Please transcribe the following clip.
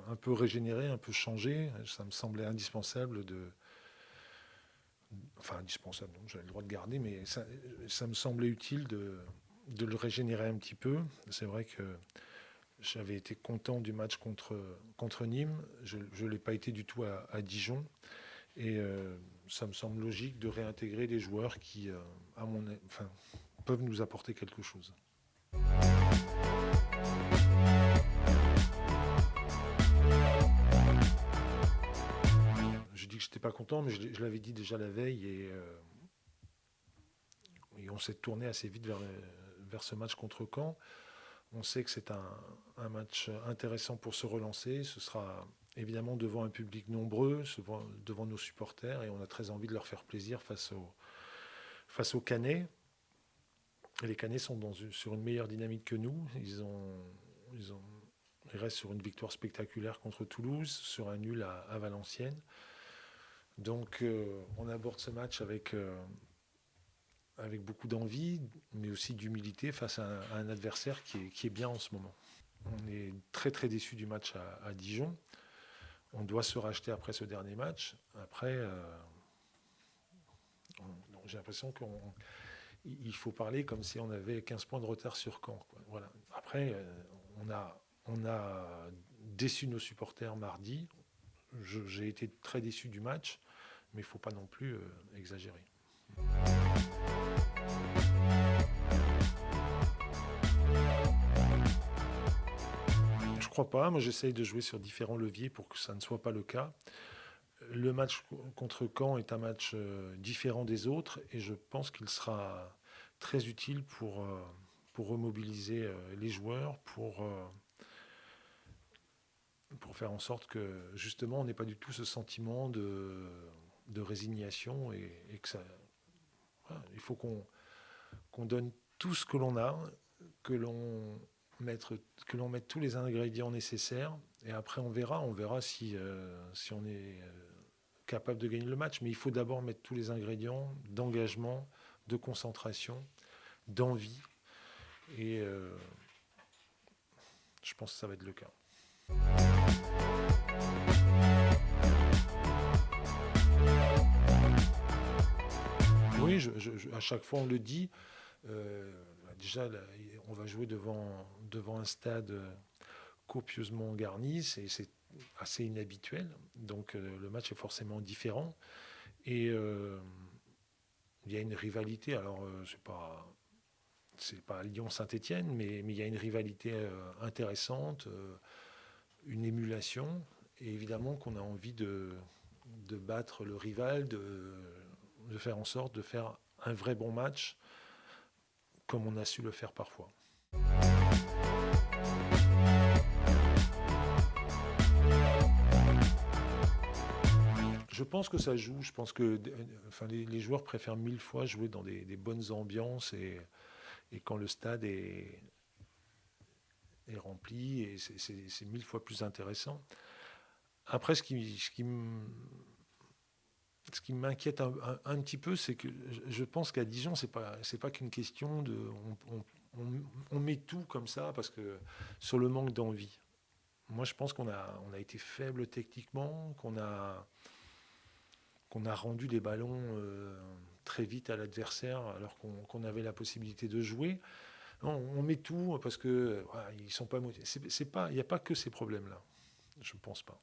un peu régénérer, un peu changer. Ça me semblait indispensable enfin indispensable, non, j'avais le droit de garder, mais ça me semblait utile de le régénérer un petit peu. C'est vrai que j'avais été content du match contre Nîmes. Je ne l'ai pas été du tout à Dijon. Et ça me semble logique de réintégrer des joueurs qui, enfin, peuvent nous apporter quelque chose. Je dis que je n'étais pas content, mais je l'avais dit déjà la veille et on s'est tourné assez vite vers ce match contre Caen. On sait que c'est un match intéressant pour se relancer. Ce sera évidemment devant un public nombreux, devant nos supporters, et on a très envie de leur faire plaisir face aux Canets. Et les Canets sont sur une meilleure dynamique que nous. Ils restent sur une victoire spectaculaire contre Toulouse, sur un nul à Valenciennes. Donc on aborde ce match avec beaucoup d'envie, mais aussi d'humilité face à un adversaire qui est bien en ce moment. On est très très déçu du match à Dijon. On doit se racheter après ce dernier match. Après, j'ai l'impression qu'il faut parler comme si on avait 15 points de retard sur Caen, quoi. Voilà. Après, on a déçu nos supporters mardi. J'ai été très déçu du match, mais il ne faut pas non plus exagérer. Je crois pas. Moi, j'essaye de jouer sur différents leviers pour que ça ne soit pas le cas. Le match contre Caen est un match différent des autres et je pense qu'il sera très utile pour remobiliser les joueurs, pour faire en sorte que justement on n'ait pas du tout ce sentiment de résignation et que ça. Voilà, il faut qu'on donne tout ce que l'on a, que l'on mette, que l'on mette tous les ingrédients nécessaires et après on verra si on est capable de gagner le match. Mais il faut d'abord mettre tous les ingrédients d'engagement, de concentration, d'envie et je pense que ça va être le cas. Oui, à chaque fois on le dit. Déjà, là, on va jouer devant un stade copieusement garni, c'est assez inhabituel. Donc le match est forcément différent. Et il y a une rivalité. Alors, c'est pas Lyon-Saint-Étienne, mais il y a une rivalité intéressante, une émulation. Et évidemment qu'on a envie de battre le rival, de faire en sorte de faire un vrai bon match, comme on a su le faire parfois. Je pense que ça joue. Je pense que enfin, les joueurs préfèrent 1000 fois jouer dans des bonnes ambiances et quand le stade est rempli, et c'est 1000 fois plus intéressant. Après, ce qui m'inquiète un petit peu, c'est que je pense qu'à Dijon, c'est pas qu'une question de. On met tout comme ça parce que sur le manque d'envie. Moi, je pense qu'on a été faible techniquement, qu'on a rendu des ballons très vite à l'adversaire alors qu'on avait la possibilité de jouer. Non, on met tout parce que voilà, ils sont pas motivés. Il n'y a pas que ces problèmes-là. Je ne pense pas.